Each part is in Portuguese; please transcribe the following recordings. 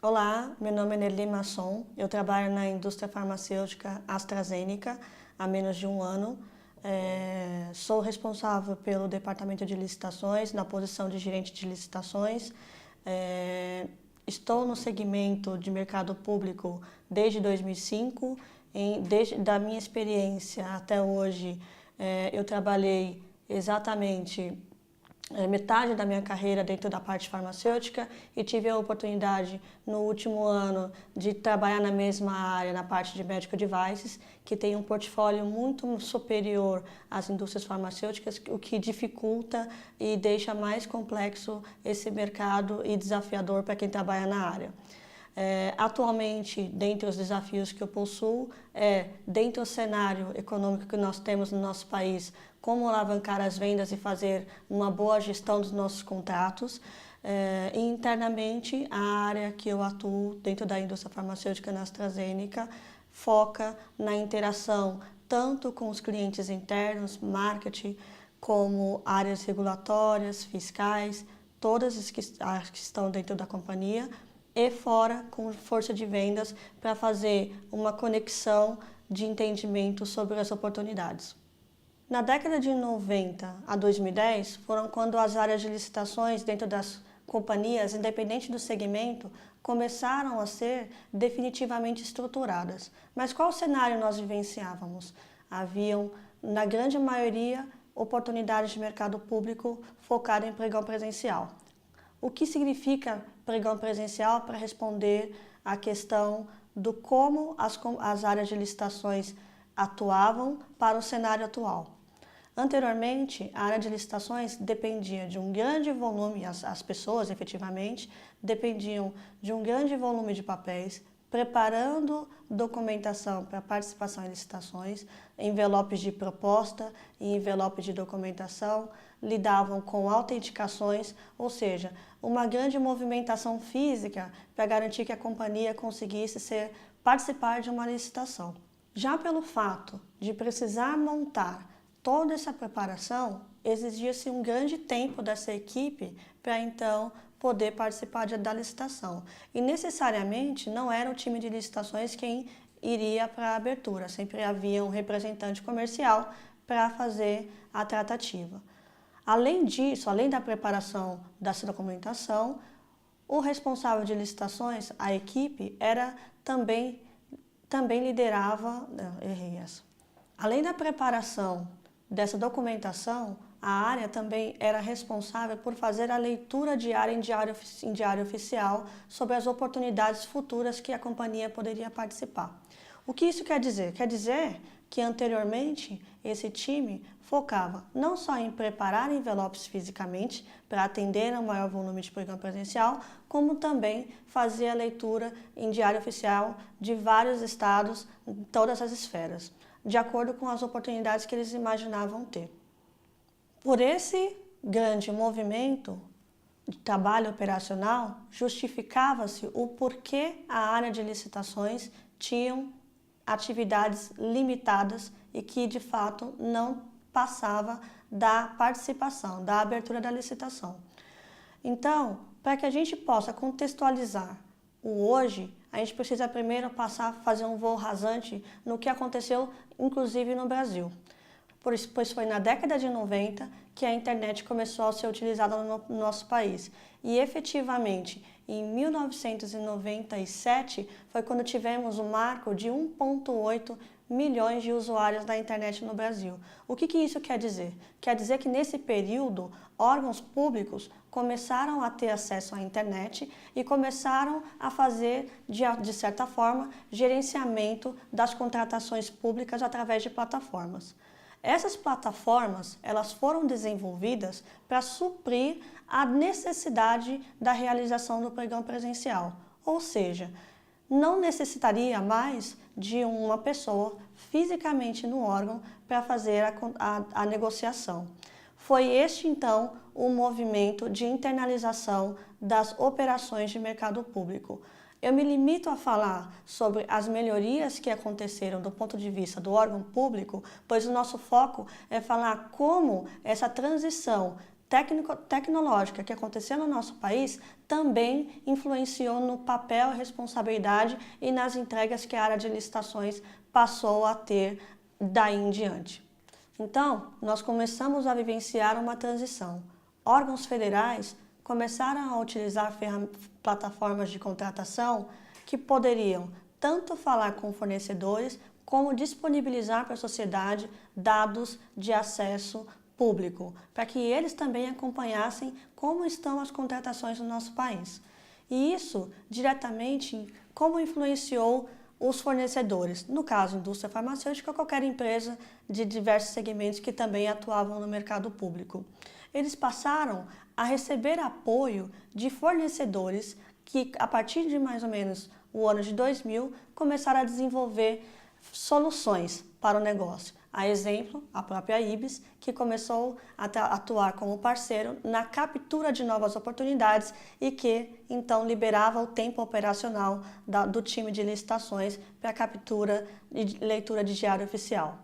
Olá, meu nome é Nelly Masson, eu trabalho na indústria farmacêutica AstraZeneca há menos de um ano. Sou responsável pelo departamento de licitações, na posição de gerente de licitações. Estou no segmento de mercado público desde 2005. Da minha experiência até hoje, eu trabalhei exatamente metade da minha carreira dentro da parte farmacêutica e tive a oportunidade no último ano de trabalhar na mesma área, na parte de medical devices, que tem um portfólio muito superior às indústrias farmacêuticas, o que dificulta e deixa mais complexo esse mercado e desafiador para quem trabalha na área. Atualmente, dentre os desafios que eu possuo, dentro do cenário econômico que nós temos no nosso país, como alavancar as vendas e fazer uma boa gestão dos nossos contratos. E internamente, a área que eu atuo dentro da indústria farmacêutica na AstraZeneca foca na interação tanto com os clientes internos, marketing, como áreas regulatórias, fiscais, todas as que estão dentro da companhia, e fora com força de vendas para fazer uma conexão de entendimento sobre as oportunidades. Na década de 90 a 2010 foram quando as áreas de licitações dentro das companhias, independente do segmento, começaram a ser definitivamente estruturadas. Mas qual cenário nós vivenciávamos? Haviam, na grande maioria, oportunidades de mercado público focado em pregão presencial. O que significa pregão presencial para responder à questão do como as áreas de licitações atuavam para o cenário atual. Anteriormente, a área de licitações dependia de um grande volume, as pessoas efetivamente dependiam de um grande volume de papéis, preparando documentação para participação em licitações, envelopes de proposta e envelopes de documentação, lidavam com autenticações, ou seja, uma grande movimentação física para garantir que a companhia conseguisse participar de uma licitação. Já pelo fato de precisar montar toda essa preparação, exigia-se um grande tempo dessa equipe para então poder participar da licitação. E necessariamente não era o time de licitações quem iria para a abertura, sempre havia um representante comercial para fazer a tratativa. Além disso, além da preparação dessa documentação, o responsável de licitações, a equipe, também liderava. Além da preparação dessa documentação, a área também era responsável por fazer a leitura diária em diário oficial sobre as oportunidades futuras que a companhia poderia participar. O que isso quer dizer? Quer dizer que anteriormente esse time focava não só em preparar envelopes fisicamente para atender a um maior volume de pregão presencial, como também fazer a leitura em diário oficial de vários estados, em todas as esferas, de acordo com as oportunidades que eles imaginavam ter. Por esse grande movimento de trabalho operacional, justificava-se o porquê a área de licitações tinham atividades limitadas e que, de fato, não passava da participação, da abertura da licitação. Então, para que a gente possa contextualizar o hoje, a gente precisa primeiro fazer um voo rasante no que aconteceu, inclusive no Brasil. Pois foi na década de 90 que a internet começou a ser utilizada no nosso país. E, efetivamente, em 1997 foi quando tivemos o marco de 1,8 milhões de usuários da internet no Brasil. O que isso quer dizer? Quer dizer que nesse período, órgãos públicos começaram a ter acesso à internet e começaram a fazer, de certa forma, gerenciamento das contratações públicas através de plataformas. Essas plataformas, elas foram desenvolvidas para suprir a necessidade da realização do pregão presencial, ou seja, não necessitaria mais de uma pessoa fisicamente no órgão para fazer a negociação. Foi este, então, o movimento de internalização das operações de mercado público. Eu me limito a falar sobre as melhorias que aconteceram do ponto de vista do órgão público, pois o nosso foco é falar como essa transição tecnológica que aconteceu no nosso país também influenciou no papel e responsabilidade e nas entregas que a área de licitações passou a ter daí em diante. Então, nós começamos a vivenciar uma transição. Órgãos federais começaram a utilizar plataformas de contratação que poderiam tanto falar com fornecedores como disponibilizar para a sociedade dados de acesso público, para que eles também acompanhassem como estão as contratações no nosso país. E isso diretamente como influenciou os fornecedores, no caso, indústria farmacêutica ou qualquer empresa de diversos segmentos que também atuavam no mercado público. Eles passaram a receber apoio de fornecedores que, a partir de mais ou menos o ano de 2000, começaram a desenvolver soluções para o negócio. A exemplo, a própria Ibis, que começou a atuar como parceiro na captura de novas oportunidades e que, então, liberava o tempo operacional do time de licitações para a captura e leitura de diário oficial.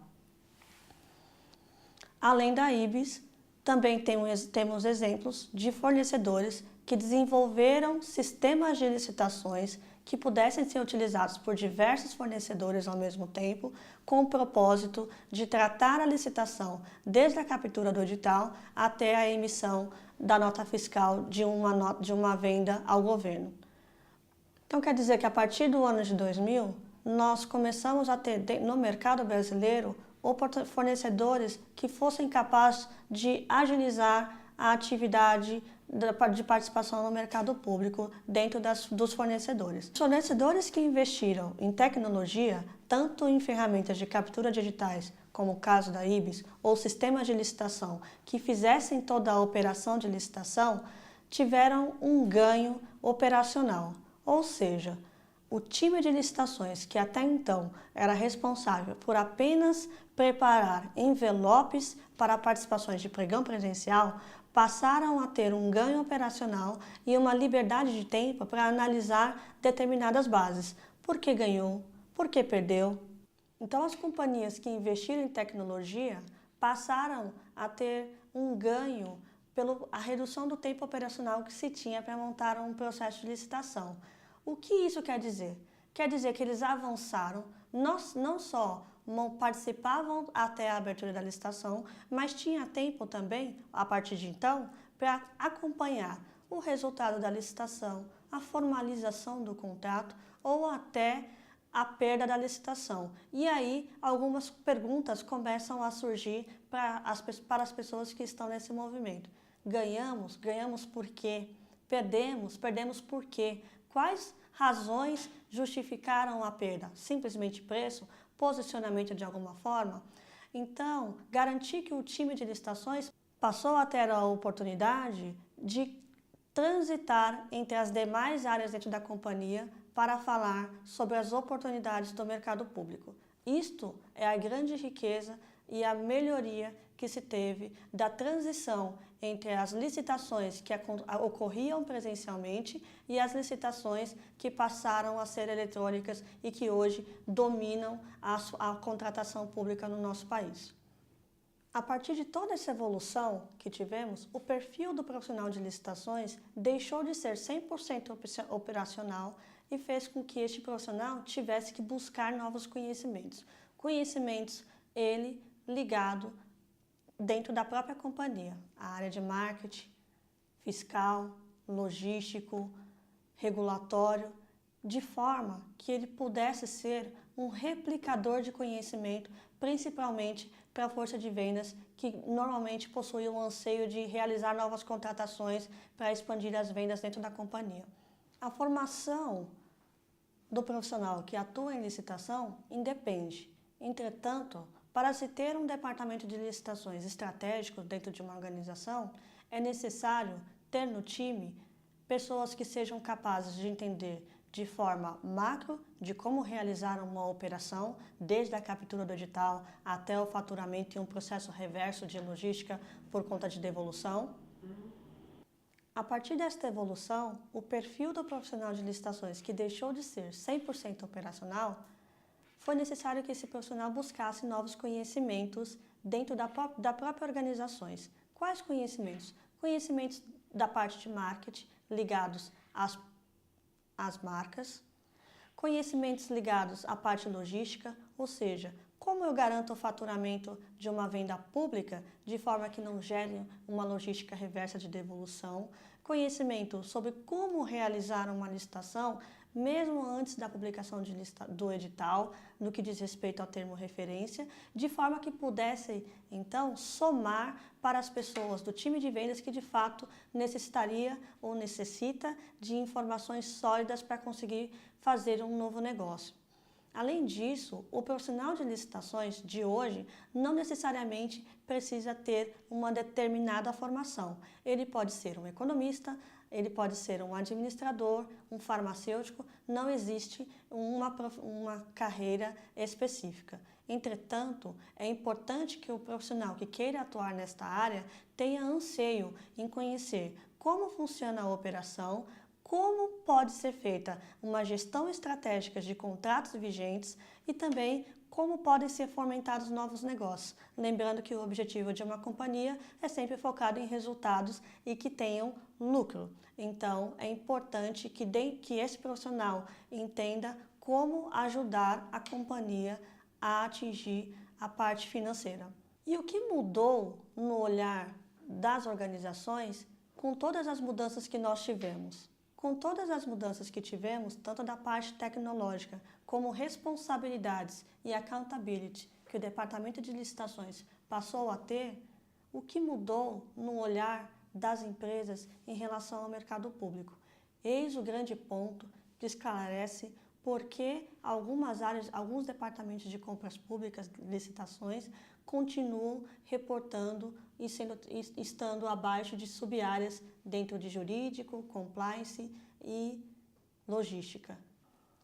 Além da Ibis, também temos exemplos de fornecedores que desenvolveram sistemas de licitações que pudessem ser utilizados por diversos fornecedores ao mesmo tempo, com o propósito de tratar a licitação desde a captura do edital até a emissão da nota fiscal de uma venda ao governo. Então, quer dizer que a partir do ano de 2000, nós começamos a ter no mercado brasileiro fornecedores que fossem capazes de agilizar a atividade de participação no mercado público dentro dos fornecedores. Os fornecedores que investiram em tecnologia, tanto em ferramentas de captura de editais, como o caso da Ibis, ou sistemas de licitação que fizessem toda a operação de licitação, tiveram um ganho operacional, ou seja, o time de licitações, que até então era responsável por apenas preparar envelopes para participações de pregão presencial, passaram a ter um ganho operacional e uma liberdade de tempo para analisar determinadas bases. Por que ganhou? Por que perdeu? Então, as companhias que investiram em tecnologia passaram a ter um ganho pela redução do tempo operacional que se tinha para montar um processo de licitação. O que isso quer dizer? Quer dizer que eles avançaram, não só participavam até a abertura da licitação, mas tinha tempo também, a partir de então, para acompanhar o resultado da licitação, a formalização do contrato ou até a perda da licitação. E aí, algumas perguntas começam a surgir para as pessoas que estão nesse movimento. Ganhamos por quê? Perdemos por quê? Quais razões justificaram a perda? Simplesmente preço? Posicionamento de alguma forma? Então, garantir que o time de licitações passou a ter a oportunidade de transitar entre as demais áreas dentro da companhia para falar sobre as oportunidades do mercado público. Isto é a grande riqueza e a melhoria que se teve da transição entre as licitações que ocorriam presencialmente e as licitações que passaram a ser eletrônicas e que hoje dominam a contratação pública no nosso país. A partir de toda essa evolução que tivemos, o perfil do profissional de licitações deixou de ser 100% operacional e fez com que este profissional tivesse que buscar novos conhecimentos. Conhecimentos, ele ligado dentro da própria companhia, a área de marketing, fiscal, logístico, regulatório, de forma que ele pudesse ser um replicador de conhecimento, principalmente para a força de vendas, que normalmente possui o anseio de realizar novas contratações para expandir as vendas dentro da companhia. A formação do profissional que atua em licitação independe. Entretanto, para se ter um departamento de licitações estratégico dentro de uma organização, é necessário ter no time pessoas que sejam capazes de entender de forma macro de como realizar uma operação, desde a captura do edital até o faturamento e um processo reverso de logística por conta de devolução. A partir desta evolução, o perfil do profissional de licitações que deixou de ser 100% operacional, foi necessário que esse profissional buscasse novos conhecimentos dentro da própria organização. Quais conhecimentos? conhecimentos da parte de marketing ligados às marcas, conhecimentos ligados à parte logística, ou seja, como eu garanto o faturamento de uma venda pública de forma que não gere uma logística reversa de devolução, conhecimento sobre como realizar uma licitação mesmo antes da publicação do edital, no que diz respeito ao termo referência, de forma que pudesse, então, somar para as pessoas do time de vendas que, de fato, necessitaria ou necessita de informações sólidas para conseguir fazer um novo negócio. Além disso, o profissional de licitações de hoje não necessariamente precisa ter uma determinada formação. Ele pode ser um economista, ele pode ser um administrador, um farmacêutico, não existe uma carreira específica. Entretanto, é importante que o profissional que queira atuar nesta área tenha anseio em conhecer como funciona a operação, como pode ser feita uma gestão estratégica de contratos vigentes e também como podem ser fomentados novos negócios. Lembrando que o objetivo de uma companhia é sempre focado em resultados e que tenham lucro. Então, é importante que esse profissional entenda como ajudar a companhia a atingir a parte financeira. E o que mudou no olhar das organizações com todas as mudanças que nós tivemos? Com todas as mudanças que tivemos, tanto da parte tecnológica como responsabilidades e accountability que o Departamento de Licitações passou a ter, o que mudou no olhar das empresas em relação ao mercado público? Eis o grande ponto que esclarece por que algumas áreas, alguns departamentos de compras públicas, licitações, continuam reportando e estando abaixo de sub-áreas dentro de jurídico, compliance e logística.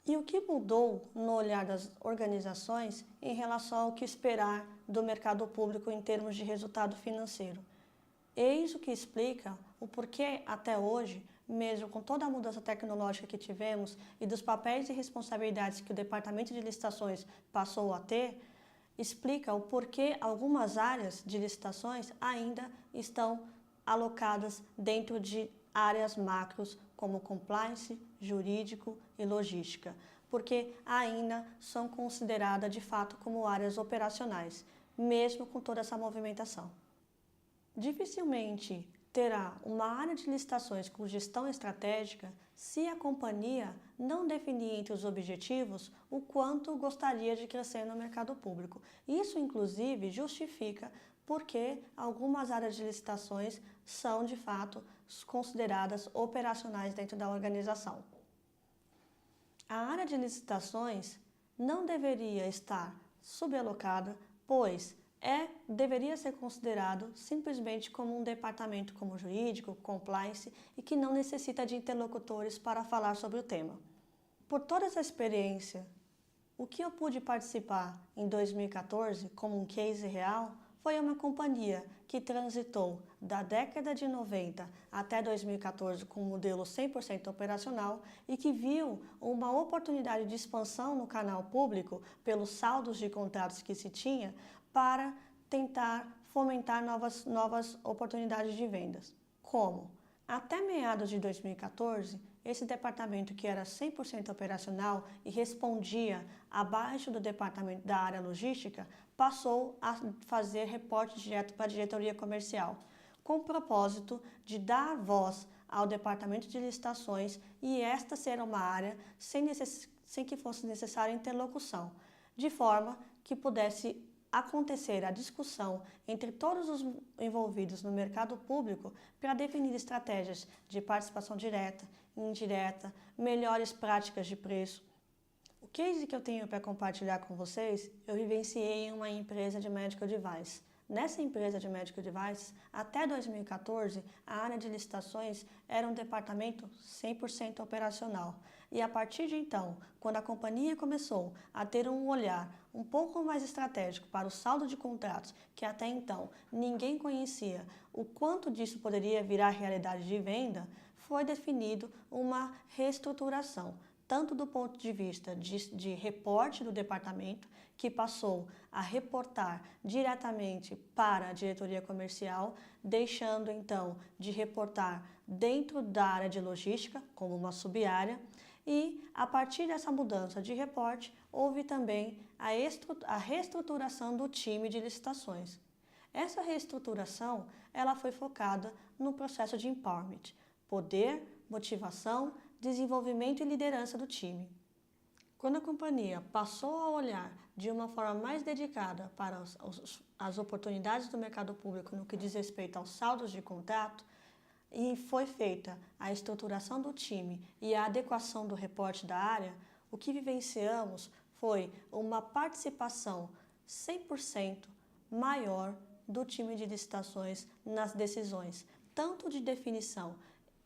E o que mudou no olhar das organizações em relação ao que esperar do mercado público em termos de resultado financeiro? Eis o que explica o porquê até hoje, mesmo com toda a mudança tecnológica que tivemos e dos papéis e responsabilidades que o Departamento de Licitações passou a ter, explica o porquê algumas áreas de licitações ainda estão alocadas dentro de áreas macros como compliance, jurídico e logística, porque ainda são consideradas de fato como áreas operacionais, mesmo com toda essa movimentação. Dificilmente terá uma área de licitações com gestão estratégica se a companhia não definir entre os objetivos o quanto gostaria de crescer no mercado público. Isso, inclusive, justifica porque algumas áreas de licitações são, de fato, consideradas operacionais dentro da organização. A área de licitações não deveria estar subalocada, pois deveria ser considerado simplesmente como um departamento como jurídico, compliance e que não necessita de interlocutores para falar sobre o tema. Por toda essa experiência, o que eu pude participar em 2014 como um case real foi uma companhia que transitou da década de 90 até 2014 com um modelo 100% operacional e que viu uma oportunidade de expansão no canal público pelos saldos de contratos que se tinha para tentar fomentar novas oportunidades de vendas. Como? Até meados de 2014, esse departamento que era 100% operacional e respondia abaixo do departamento da área logística, passou a fazer reporte direto para a diretoria comercial, com o propósito de dar voz ao departamento de licitações e esta ser uma área sem que fosse necessária interlocução, de forma que pudesse acontecer a discussão entre todos os envolvidos no mercado público para definir estratégias de participação direta, indireta, melhores práticas de preço. O case que eu tenho para compartilhar com vocês, eu vivenciei em uma empresa de medical device. Nessa empresa de medical devices, até 2014, a área de licitações era um departamento 100% operacional. E a partir de então, quando a companhia começou a ter um olhar um pouco mais estratégico para o saldo de contratos, que até então ninguém conhecia o quanto disso poderia virar realidade de venda, foi definido uma reestruturação, tanto do ponto de vista de reporte do departamento, que passou a reportar diretamente para a diretoria comercial, deixando então de reportar dentro da área de logística, como uma sub-área, e a partir dessa mudança de reporte, houve também a reestruturação do time de licitações. Essa reestruturação ela foi focada no processo de empowerment, poder, motivação, desenvolvimento e liderança do time. Quando a companhia passou a olhar de uma forma mais dedicada para as oportunidades do mercado público no que diz respeito aos saldos de contrato, e foi feita a estruturação do time e a adequação do reporte da área, o que vivenciamos foi uma participação 100% maior do time de licitações nas decisões, tanto de definição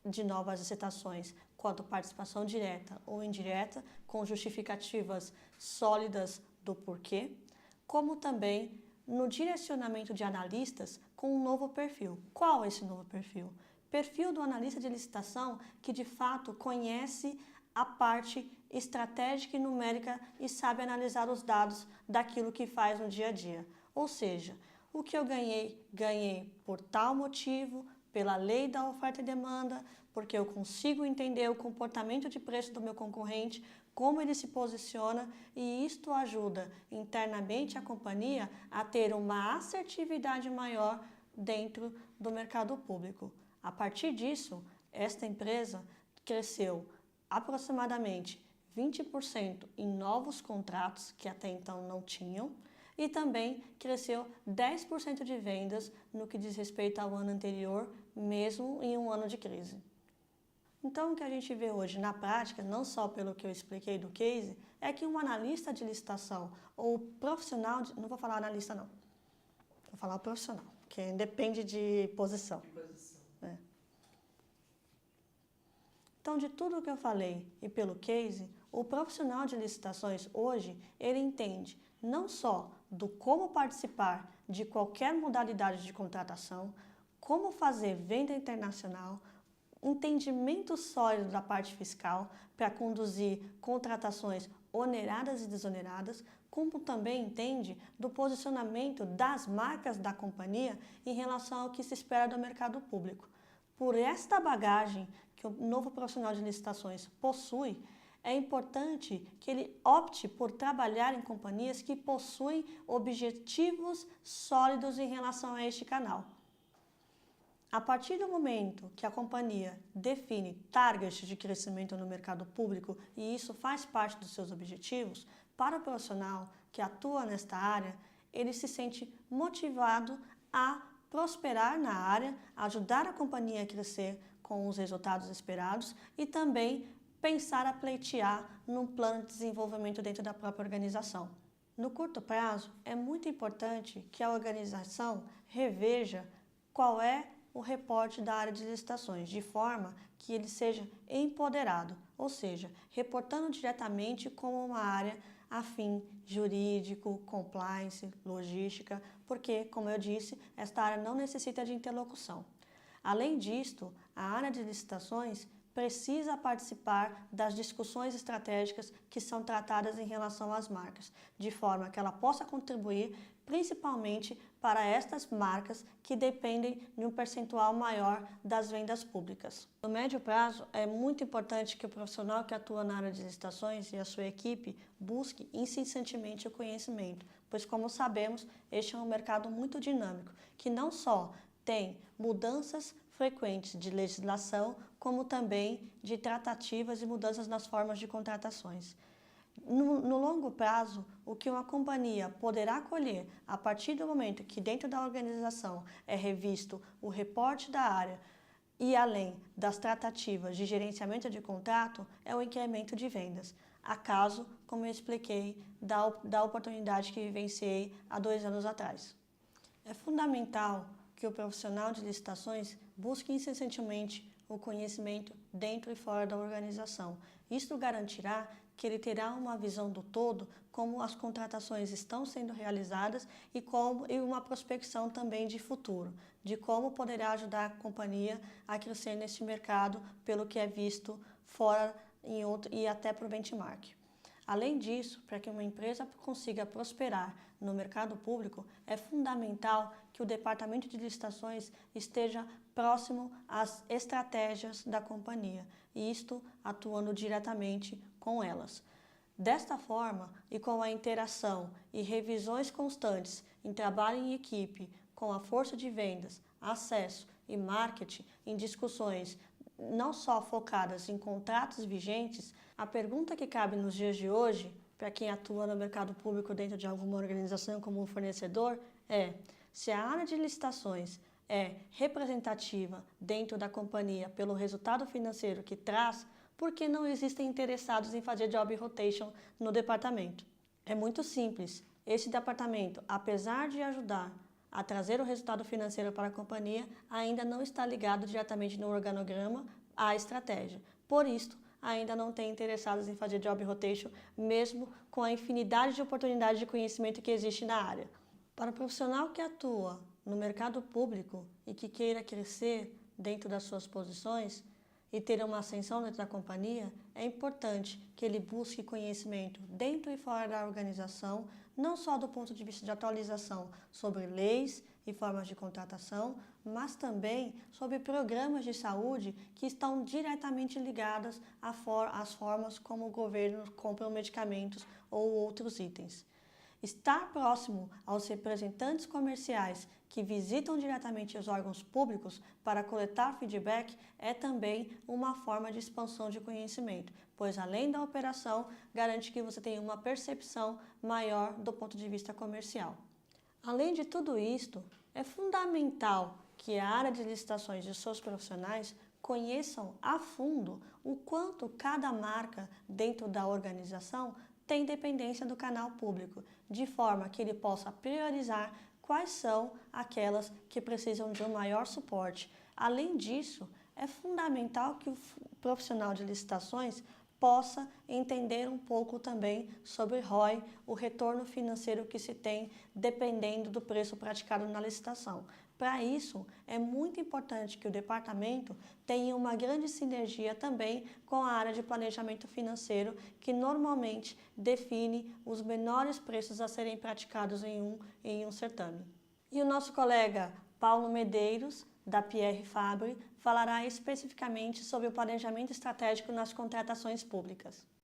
de novas licitações, quanto participação direta ou indireta, com justificativas sólidas do porquê, como também no direcionamento de analistas com um novo perfil. Qual é esse novo perfil? Perfil do analista de licitação que de fato conhece a parte estratégica e numérica e sabe analisar os dados daquilo que faz no dia a dia. Ou seja, o que eu ganhei por tal motivo, pela lei da oferta e demanda, porque eu consigo entender o comportamento de preço do meu concorrente, como ele se posiciona, e isto ajuda internamente a companhia a ter uma assertividade maior dentro do mercado público. A partir disso, esta empresa cresceu aproximadamente 20% em novos contratos que até então não tinham, e também cresceu 10% de vendas no que diz respeito ao ano anterior, mesmo em um ano de crise. Então, o que a gente vê hoje na prática, não só pelo que eu expliquei do case, é que um analista de licitação ou profissional, não vou falar analista não, vou falar profissional, que depende de posição. Então, de tudo que eu falei e pelo case, o profissional de licitações hoje, ele entende não só do como participar de qualquer modalidade de contratação, como fazer venda internacional, entendimento sólido da parte fiscal para conduzir contratações oneradas e desoneradas, como também entende do posicionamento das marcas da companhia em relação ao que se espera do mercado público. Por esta bagagem que o novo profissional de licitações possui, é importante que ele opte por trabalhar em companhias que possuem objetivos sólidos em relação a este canal. A partir do momento que a companhia define targets de crescimento no mercado público e isso faz parte dos seus objetivos, para o profissional que atua nesta área, ele se sente motivado a prosperar na área, ajudar a companhia a crescer com os resultados esperados e também pensar a pleitear num plano de desenvolvimento dentro da própria organização. No curto prazo, é muito importante que a organização reveja qual é o reporte da área de licitações, de forma que ele seja empoderado, ou seja, reportando diretamente como uma área afim jurídico, compliance, logística, porque, como eu disse, esta área não necessita de interlocução. Além disto, a área de licitações precisa participar das discussões estratégicas que são tratadas em relação às marcas, de forma que ela possa contribuir principalmente para estas marcas que dependem de um percentual maior das vendas públicas. No médio prazo, é muito importante que o profissional que atua na área de licitações e a sua equipe busque incessantemente o conhecimento, pois, como sabemos, este é um mercado muito dinâmico, que não só tem mudanças frequentes de legislação, como também de tratativas e mudanças nas formas de contratações. No longo prazo, o que uma companhia poderá colher a partir do momento que dentro da organização é revisto o reporte da área e além das tratativas de gerenciamento de contrato, é o incremento de vendas. Acaso, como eu expliquei, da oportunidade que vivenciei há 2 anos atrás. É fundamental que o profissional de licitações busque incessantemente o conhecimento dentro e fora da organização. Isto garantirá que ele terá uma visão do todo, como as contratações estão sendo realizadas e uma prospecção também de futuro, de como poderá ajudar a companhia a crescer neste mercado pelo que é visto fora e até para o benchmark. Além disso, para que uma empresa consiga prosperar no mercado público, é fundamental que o departamento de licitações esteja próximo às estratégias da companhia, e isto atuando diretamente com elas. Desta forma, e com a interação e revisões constantes em trabalho em equipe, com a força de vendas, acesso e marketing em discussões não só focadas em contratos vigentes, a pergunta que cabe nos dias de hoje, para quem atua no mercado público dentro de alguma organização como um fornecedor, é se a área de licitações é representativa dentro da companhia pelo resultado financeiro que traz, por que não existem interessados em fazer job rotation no departamento? É muito simples. Este departamento, apesar de ajudar a trazer o resultado financeiro para a companhia, ainda não está ligado diretamente no organograma à estratégia. Por isso, ainda não tem interessados em fazer job rotation, mesmo com a infinidade de oportunidades de conhecimento que existe na área. Para o profissional que atua no mercado público e que queira crescer dentro das suas posições e ter uma ascensão dentro da companhia, é importante que ele busque conhecimento dentro e fora da organização, não só do ponto de vista de atualização sobre leis e formas de contratação, mas também sobre programas de saúde que estão diretamente ligados às formas como o governo compra medicamentos ou outros itens. Estar próximo aos representantes comerciais que visitam diretamente os órgãos públicos para coletar feedback é também uma forma de expansão de conhecimento, pois além da operação, garante que você tenha uma percepção maior do ponto de vista comercial. Além de tudo isto, é fundamental que a área de licitações de seus profissionais conheçam a fundo o quanto cada marca dentro da organização tem dependência do canal público, de forma que ele possa priorizar quais são aquelas que precisam de um maior suporte. Além disso, é fundamental que o profissional de licitações possa entender um pouco também sobre ROI, o retorno financeiro que se tem dependendo do preço praticado na licitação. Para isso, é muito importante que o departamento tenha uma grande sinergia também com a área de planejamento financeiro, que normalmente define os menores preços a serem praticados em um certame. E o nosso colega Paulo Medeiros, da Pierre Fabre, falará especificamente sobre o planejamento estratégico nas contratações públicas.